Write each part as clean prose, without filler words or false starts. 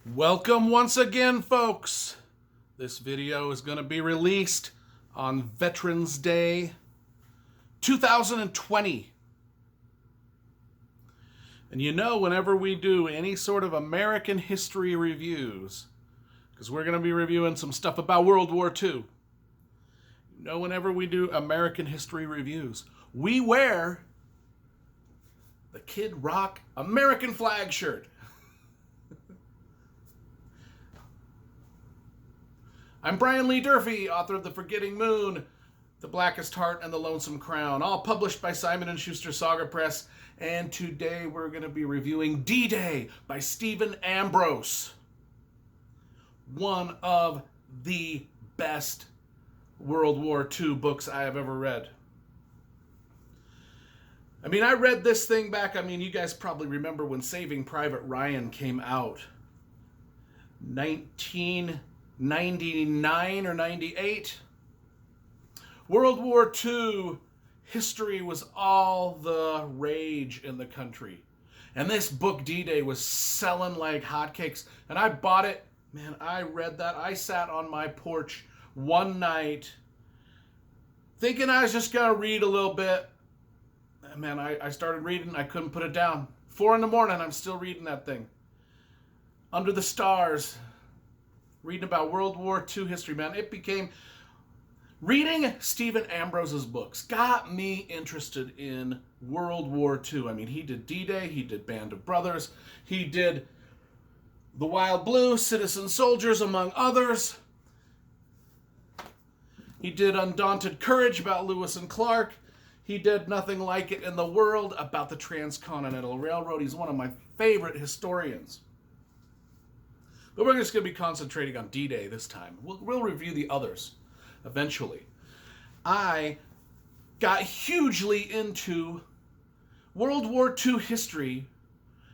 Welcome once again, folks. This video is going to be released on Veterans Day 2020. And you know, whenever we do any sort of American history reviews, because we're going to be reviewing some stuff about World War II, you know, whenever we do American history reviews, we wear the Kid Rock American flag shirt. I'm Brian Lee Durfee, author of The Forgetting Moon, The Blackest Heart, and The Lonesome Crown, all published by Simon & Schuster Saga Press. And today we're going to be reviewing D-Day by Stephen Ambrose, one of the best World War II books I have ever read. I mean, I read this thing back, you guys probably remember when Saving Private Ryan came out. 1999 or 98. World War II history was all the rage in the country. And this book, D-Day, was selling like hotcakes. And I bought it. Man, I read that. I sat on my porch one night thinking I was just going to read a little bit. And man, I started reading. I couldn't put it down. 4 a.m, I'm still reading that thing. Under the Stars. Reading about World War II history, man. It became... Reading Stephen Ambrose's books got me interested in World War II. I mean, he did D-Day, he did Band of Brothers, he did The Wild Blue, Citizen Soldiers, among others. He did Undaunted Courage about Lewis and Clark. He did Nothing Like It in the World about the Transcontinental Railroad. He's one of my favorite historians. But we're just going to be concentrating on D-Day this time. We'll review the others eventually. I got hugely into World War II history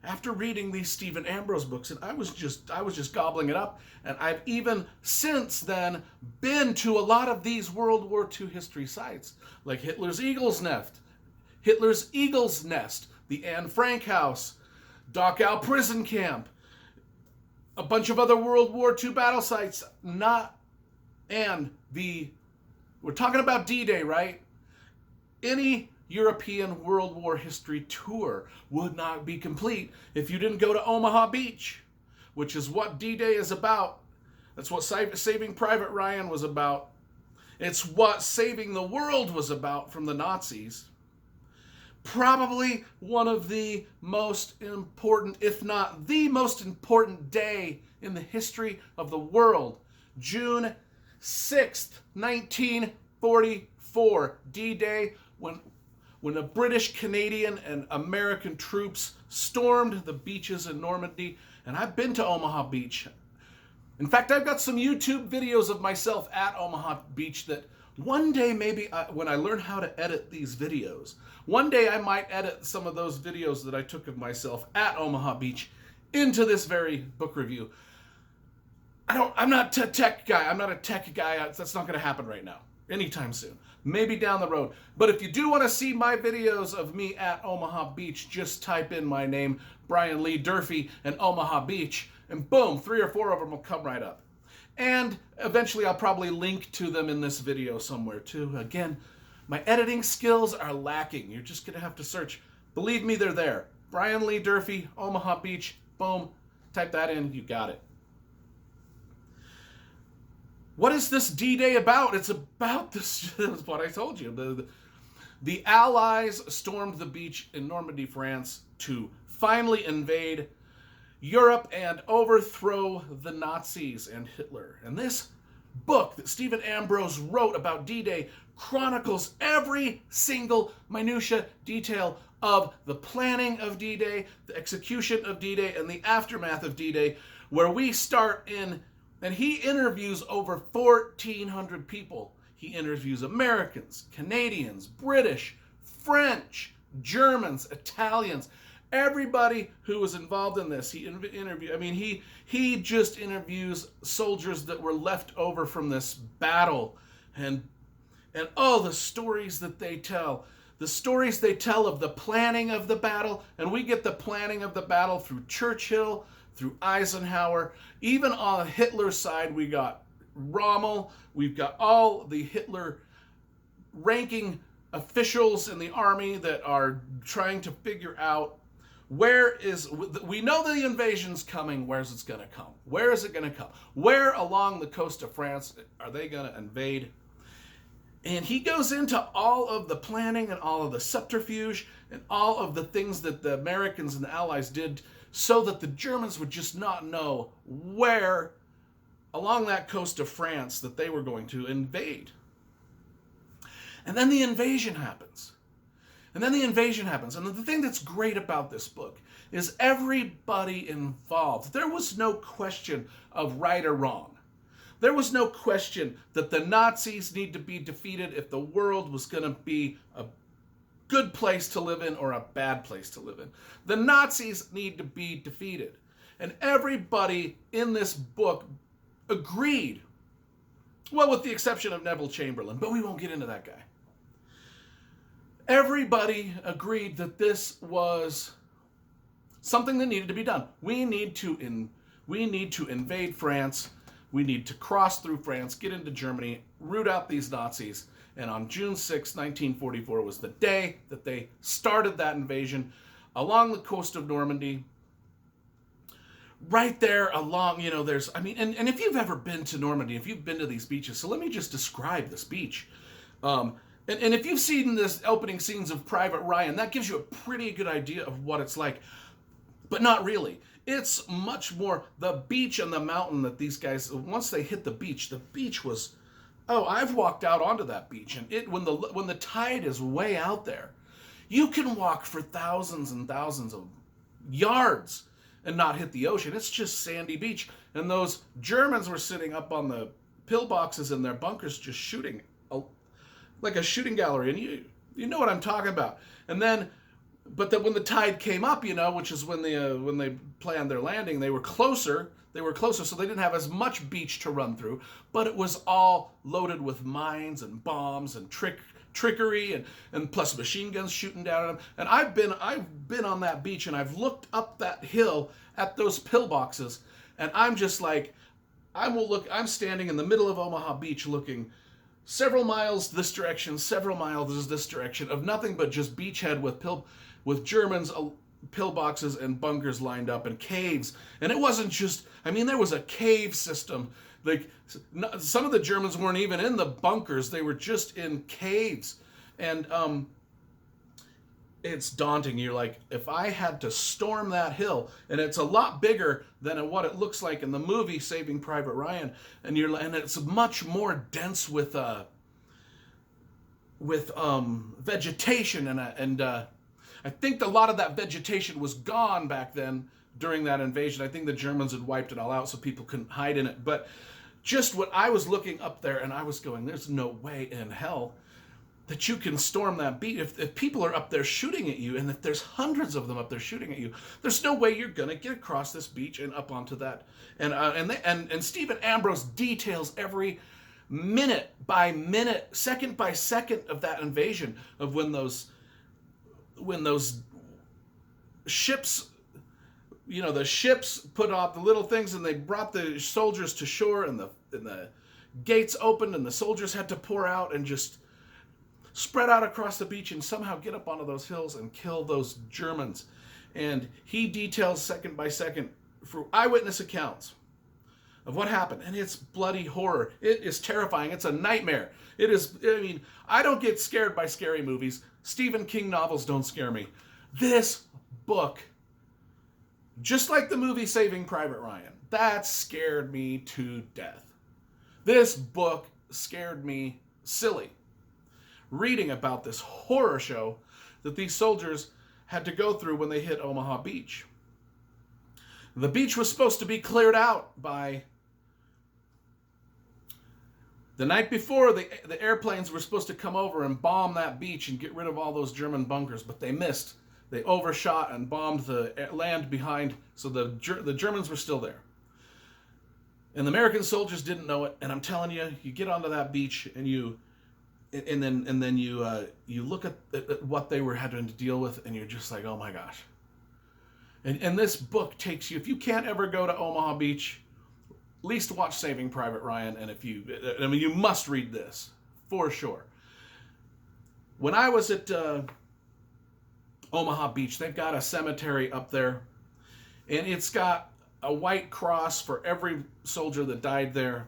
after reading these Stephen Ambrose books, and I was just gobbling it up. And I've even since then been to a lot of these World War II history sites, like Hitler's Eagle's Nest, the Anne Frank House, Dachau Prison Camp, a bunch of other World War II battle sites, we're talking about D-Day, right? Any European World War history tour would not be complete if you didn't go to Omaha Beach, which is what D-Day is about. That's what Saving Private Ryan was about. It's what Saving the World was about from the Nazis. Probably one of the most important, if not the most important day in the history of the world. June 6th, 1944, D-Day, when the British, Canadian, and American troops stormed the beaches in Normandy. And I've been to Omaha Beach. In fact, I've got some YouTube videos of myself at Omaha Beach that one day, maybe when I learn how to edit these videos, one day I might edit some of those videos that I took of myself at Omaha Beach into this very book review. I'm not a tech guy. I'm not a tech guy. That's not going to happen right now, anytime soon. Maybe down the road. But if you do want to see my videos of me at Omaha Beach, just type in my name, Brian Lee Durfee, and Omaha Beach, and boom, 3 or 4 of them will come right up. And eventually I'll probably link to them in this video somewhere too. Again, my editing skills are lacking. You're just going to have to search. Believe me, they're there. Brian Lee Durfee, Omaha Beach, boom. Type that in, you got it. What is this D-Day about? It's about this, that's what I told you. The Allies stormed the beach in Normandy, France to finally invade Europe and overthrow the Nazis and Hitler. And this book that Stephen Ambrose wrote about D-Day chronicles every single minutia detail of the planning of D-Day, the execution of D-Day, and the aftermath of D-Day, where we start in, and he interviews over 1,400 people. He interviews Americans, Canadians, British, French, Germans, Italians, everybody who was involved in this. He just interviews soldiers that were left over from this battle, and oh, the stories that they tell. The stories they tell of the planning of the battle, and we get the planning of the battle through Churchill, through Eisenhower. Even on Hitler's side, we got Rommel. We've got all the Hitler ranking officials in the army that are trying to figure out we know the invasion's coming. Where's it going to come? Where is it going to come? Where along the coast of France are they going to invade? And he goes into all of the planning and all of the subterfuge and all of the things that the Americans and the Allies did so that the Germans would just not know where along that coast of France that they were going to invade. And then the invasion happens. And the thing that's great about this book is everybody involved. There was no question of right or wrong. There was no question that the Nazis need to be defeated if the world was going to be a good place to live in or a bad place to live in. The Nazis need to be defeated. And everybody in this book agreed. Well, with the exception of Neville Chamberlain, but we won't get into that guy. Everybody agreed that this was something that needed to be done. We need to invade France. We need to cross through France, get into Germany, root out these Nazis. And on June 6, 1944 was the day that they started that invasion along the coast of Normandy. Right there along, and if you've ever been to Normandy, if you've been to these beaches, so let me just describe this beach. And if you've seen this opening scenes of Private Ryan, that gives you a pretty good idea of what it's like. But not really. It's much more the beach and the mountain that these guys, once they hit the beach was, I've walked out onto that beach. And when the tide is way out there, you can walk for thousands and thousands of yards and not hit the ocean. It's just sandy beach. And those Germans were sitting up on the pillboxes in their bunkers just shooting like a shooting gallery, and you know what I'm talking about. And then, when the tide came up, which is when they planned their landing, they were closer, so they didn't have as much beach to run through, but it was all loaded with mines and bombs and trickery and plus machine guns shooting down at them. And I've been on that beach, and I've looked up that hill at those pillboxes, and I'm just like, I'm standing in the middle of Omaha Beach looking several miles this direction, several miles this direction of nothing but just beachhead with Germans, pillboxes and bunkers lined up and caves. And it wasn't just, there was a cave system. Like some of the Germans weren't even in the bunkers. They were just in caves. And it's daunting. You're like, if I had to storm that hill, and it's a lot bigger than what it looks like in the movie Saving Private Ryan, and it's much more dense with vegetation, and I think a lot of that vegetation was gone back then during that invasion. I think the Germans had wiped it all out so people couldn't hide in it. But just what I was looking up there, and I was going, there's no way in hell that you can storm that beach. If people are up there shooting at you, and if there's hundreds of them up there shooting at you, there's no way you're gonna get across this beach and up onto that. And Stephen Ambrose details every minute by minute, second by second of that invasion of when those ships, the ships put off the little things and they brought the soldiers to shore, and the gates opened and the soldiers had to pour out and just spread out across the beach and somehow get up onto those hills and kill those Germans. And he details second by second for eyewitness accounts of what happened. And it's bloody horror. It is terrifying. It's a nightmare. It is, I don't get scared by scary movies. Stephen King novels don't scare me. This book, just like the movie Saving Private Ryan, that scared me to death. This book scared me silly. Reading about this horror show that these soldiers had to go through when they hit Omaha Beach. The beach was supposed to be cleared out by the night before. The airplanes were supposed to come over and bomb that beach and get rid of all those German bunkers, but they missed. They overshot and bombed the land behind, so the Germans were still there. And the American soldiers didn't know it, and I'm telling you, you get onto that beach and you look at what they were having to deal with, and you're just like, oh my gosh. And this book takes you, if you can't ever go to Omaha Beach, at least watch Saving Private Ryan. And you must read this for sure. When I was at Omaha Beach, they've got a cemetery up there, and it's got a white cross for every soldier that died there.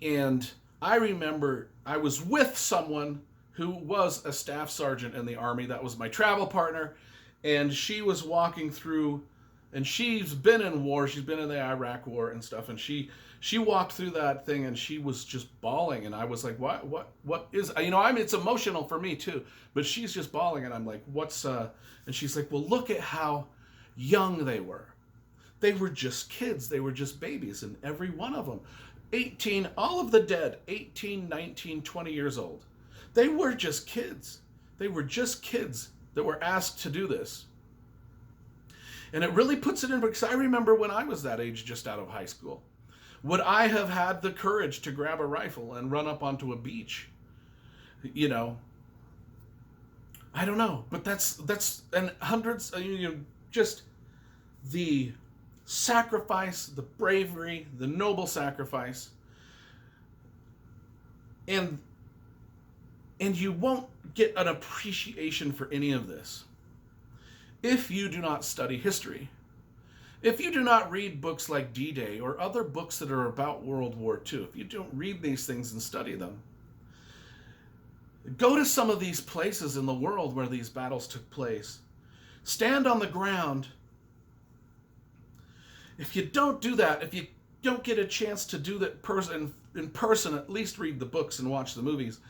And I remember I was with someone who was a staff sergeant in the Army. That was my travel partner. And she was walking through, and she's been in war. She's been in the Iraq War and stuff. And she walked through that thing, and she was just bawling. And I was like, what is, it's emotional for me too. But she's just bawling, and I'm like, and she's like, well, look at how young they were. They were just kids. They were just babies. And every one of them, 18, all of the dead, 18, 19, 20 years old. They were just kids. They were just kids that were asked to do this. And it really puts it in, because I remember when I was that age, just out of high school, would I have had the courage to grab a rifle and run up onto a beach? I don't know. But that's and hundreds, just the sacrifice, the bravery, the noble sacrifice. And you won't get an appreciation for any of this if you do not study history. If you do not read books like D-Day or other books that are about World War II, if you don't read these things and study them, go to some of these places in the world where these battles took place. Stand on the ground. If you don't do that, if you don't get a chance to do that in person, at least read the books and watch the movies,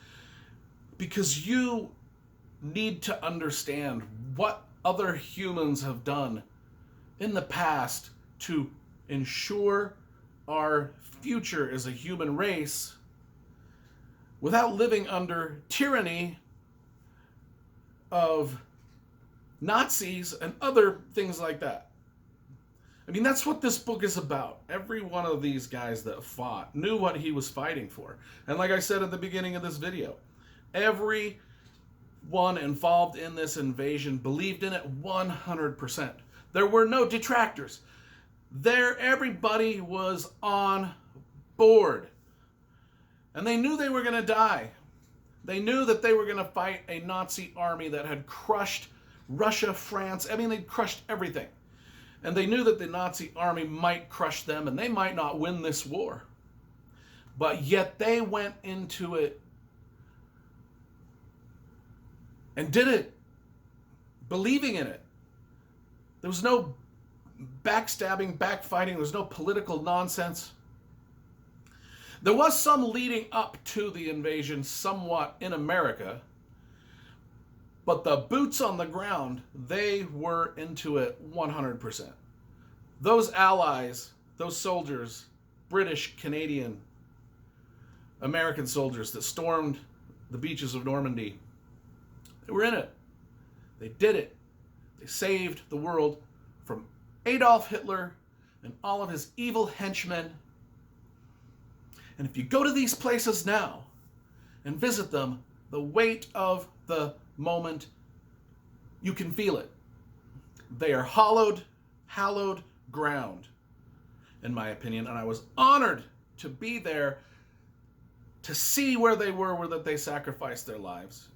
because you need to understand what other humans have done in the past to ensure our future as a human race without living under tyranny of Nazis and other things like that. That's what this book is about. Every one of these guys that fought knew what he was fighting for. And like I said at the beginning of this video, every one involved in this invasion believed in it 100%. There were no detractors. Everybody was on board. And they knew they were going to die. They knew that they were going to fight a Nazi army that had crushed Russia, France. They'd crushed everything. And they knew that the Nazi army might crush them and they might not win this war. But yet they went into it and did it, believing in it. There was no backstabbing, backfighting. There was no political nonsense. There was some leading up to the invasion somewhat in America, but the boots on the ground, they were into it 100%. Those allies, those soldiers, British, Canadian, American soldiers that stormed the beaches of Normandy, they were in it. They did it. They saved the world from Adolf Hitler and all of his evil henchmen. And if you go to these places now and visit them, the weight of the moment, you can feel it. They are hallowed ground, in my opinion. And I was honored to be there to see where they were that they sacrificed their lives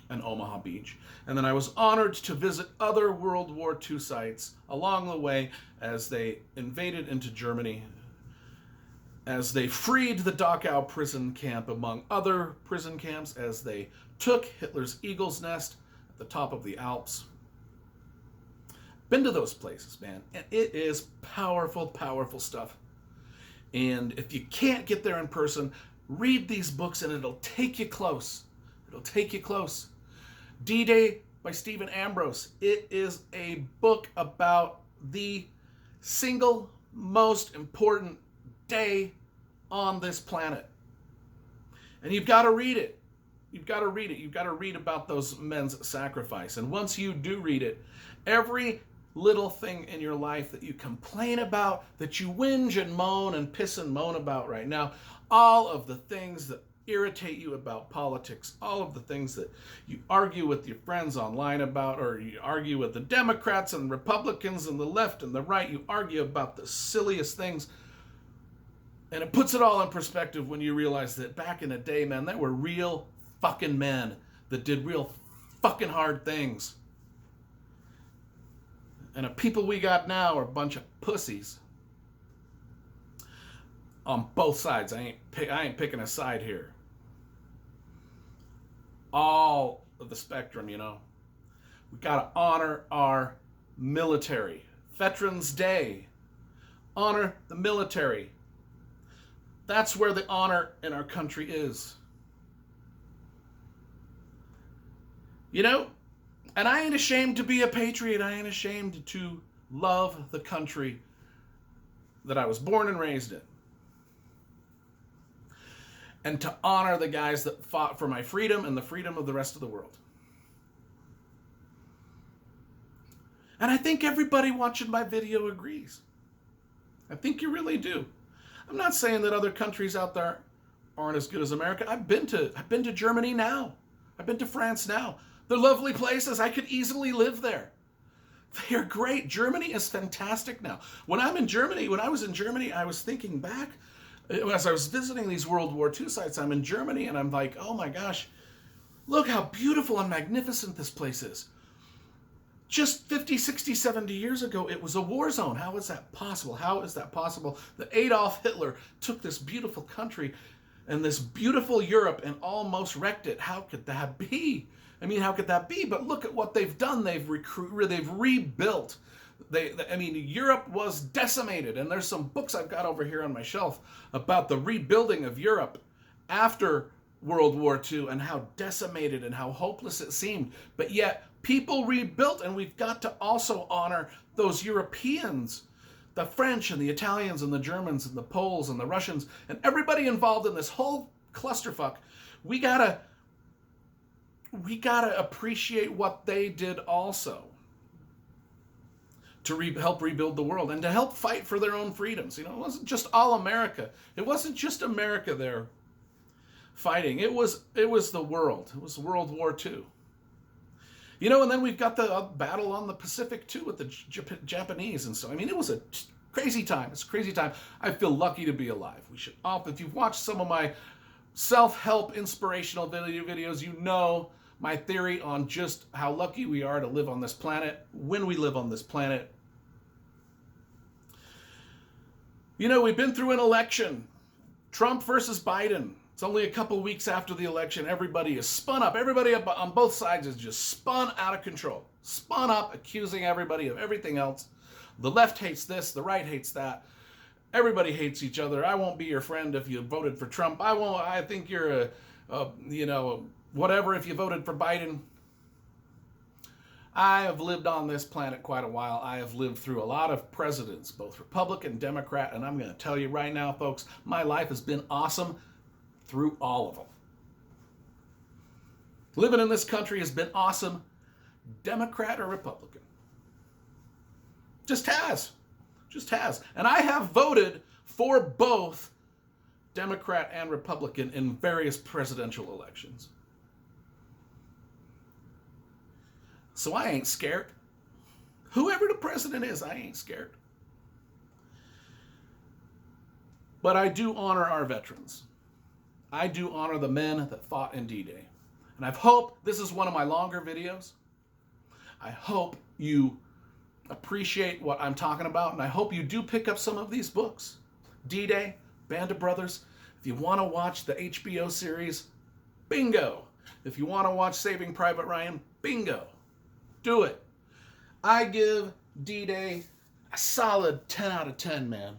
in Omaha Beach. And then I was honored to visit other World War II sites along the way as they invaded into Germany, as they freed the Dachau prison camp among other prison camps, as they took Hitler's Eagle's Nest at the top of the Alps. Been to those places, man, and it is powerful, powerful stuff. And if you can't get there in person, read these books and it'll take you close. It'll take you close. D-Day by Stephen Ambrose. It is a book about the single most important day on this planet. And you've got to read it. You've got to read it. You've got to read about those men's sacrifice. And once you do read it, every little thing in your life that you complain about, that you whinge and moan and piss and moan about right now, all of the things that irritate you about politics, all of the things that you argue with your friends online about, or you argue with the Democrats and Republicans and the left and the right, you argue about the silliest things. And it puts it all in perspective when you realize that back in the day, man, there were real fucking men that did real fucking hard things. And the people we got now are a bunch of pussies. On both sides. I ain't picking a side here. All of the spectrum, you know. We got to honor our military. Veterans Day. Honor the military. That's where the honor in our country is. You know, and I ain't ashamed to be a patriot. I ain't ashamed to love the country that I was born and raised in. And to honor the guys that fought for my freedom and the freedom of the rest of the world. And I think everybody watching my video agrees. I think you really do. I'm not saying that other countries out there aren't as good as America. I've been to Germany now. I've been to France now. They're lovely places. I could easily live there. They are great. Germany is fantastic now. When I was in Germany, I was thinking back as I was visiting these World War II sites. I'm in Germany and I'm like, oh my gosh, look how beautiful and magnificent this place is. Just 50, 60, 70 years ago, it was a war zone. How is that possible? How is that possible that Adolf Hitler took this beautiful country and this beautiful Europe and almost wrecked it? How could that be? I mean, how could that be? But look at what they've done. They've rebuilt. Europe was decimated. And there's some books I've got over here on my shelf about the rebuilding of Europe after World War II and how decimated and how hopeless it seemed. But yet, people rebuilt, and we've got to also honor those Europeans, the French and the Italians and the Germans and the Poles and the Russians and everybody involved in this whole clusterfuck. We gotta appreciate what they did also to help rebuild the world and to help fight for their own freedoms. You know, it wasn't just all America. It wasn't just America there fighting. It was the world. It was World War II. You know, and then we've got the battle on the Pacific too with the Japanese, and so I mean, it was a crazy time. It's a crazy time. I feel lucky to be alive. If you've watched some of my self-help inspirational videos, you know my theory on just how lucky we are to live on this planet when we live on this planet. You know, we've been through an election, Trump versus Biden. It's only a couple weeks after the election. Everybody is spun up. Everybody up on both sides is just spun out of control. Spun up, accusing everybody of everything else. The left hates this. The right hates that. Everybody hates each other. I won't be your friend if you voted for Trump. I think you're whatever if you voted for Biden. I have lived on this planet quite a while. I have lived through a lot of presidents, both Republican, Democrat, and I'm going to tell you right now, folks, my life has been awesome through all of them. Living in this country has been awesome, Democrat or Republican. Just has. And I have voted for both Democrat and Republican in various presidential elections. So I ain't scared. Whoever the president is, I ain't scared. But I do honor our veterans. I do honor the men that fought in D-Day. And I hope this is one of my longer videos. I hope you appreciate what I'm talking about, and I hope you do pick up some of these books. D-Day, Band of Brothers. If you want to watch the HBO series, bingo. If you want to watch Saving Private Ryan, bingo. Do it. I give D-Day a solid 10 out of 10, man.